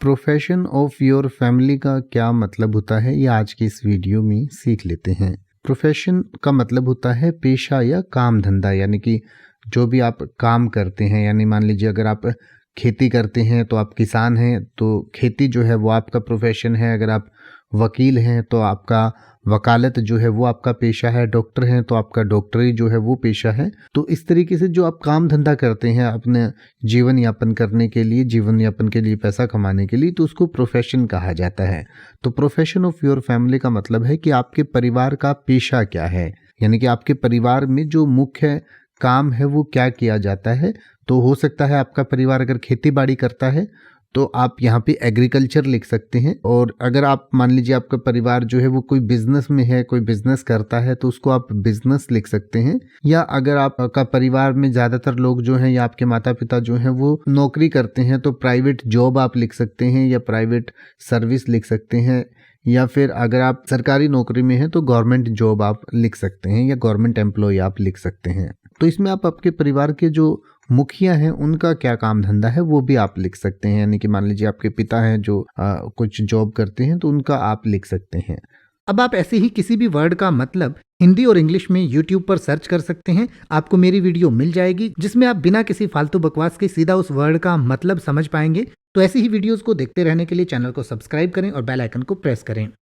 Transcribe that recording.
Profession of your family का क्या मतलब होता है, ये आज की इस वीडियो में सीख लेते हैं। प्रोफेशन का मतलब होता है पेशा या काम धंधा, यानी कि जो भी आप काम करते हैं। यानी मान लीजिए अगर आप खेती करते हैं तो आप किसान हैं, तो खेती जो है वो आपका प्रोफेशन है। अगर आप वकील हैं तो आपका वकालत जो है वो आपका पेशा है। डॉक्टर हैं तो आपका डॉक्टरी जो है वो पेशा है। तो इस तरीके से जो आप काम धंधा करते हैं अपने जीवन यापन करने के लिए, जीवन यापन के लिए, पैसा कमाने के लिए, तो उसको प्रोफेशन कहा जाता है। तो प्रोफेशन ऑफ योर फैमिली का मतलब है कि आपके परिवार का पेशा क्या है, यानी कि आपके परिवार में जो मुख्य काम है वो क्या किया जाता है। तो हो सकता है आपका परिवार अगर खेती बाड़ी करता है तो आप यहाँ पे एग्रीकल्चर लिख सकते हैं। और अगर आप मान लीजिए आपका परिवार जो है वो कोई बिजनेस में है, कोई बिजनेस करता है, तो उसको आप बिजनेस लिख सकते हैं। या अगर आपका परिवार में ज़्यादातर लोग जो हैं या आपके माता पिता जो हैं वो नौकरी करते हैं तो प्राइवेट जॉब आप लिख सकते हैं या प्राइवेट सर्विस लिख सकते हैं। या फिर अगर आप सरकारी नौकरी में हैं तो गवर्नमेंट जॉब आप लिख सकते हैं या गवर्नमेंट एम्प्लॉय आप लिख सकते हैं। तो इसमें आप आपके परिवार के जो मुखिया हैं उनका क्या काम धंधा है वो भी आप लिख सकते हैं। यानी कि मान लीजिए आपके पिता हैं जो कुछ जॉब करते हैं तो उनका आप लिख सकते हैं। अब आप ऐसे ही किसी भी वर्ड का मतलब हिंदी और इंग्लिश में YouTube पर सर्च कर सकते हैं। आपको मेरी वीडियो मिल जाएगी जिसमें आप बिना किसी फालतू बकवास के सीधा उस वर्ड का मतलब समझ पाएंगे। तो ऐसी ही वीडियोस को देखते रहने के लिए चैनल को सब्सक्राइब करें और बेल आइकन को प्रेस करें।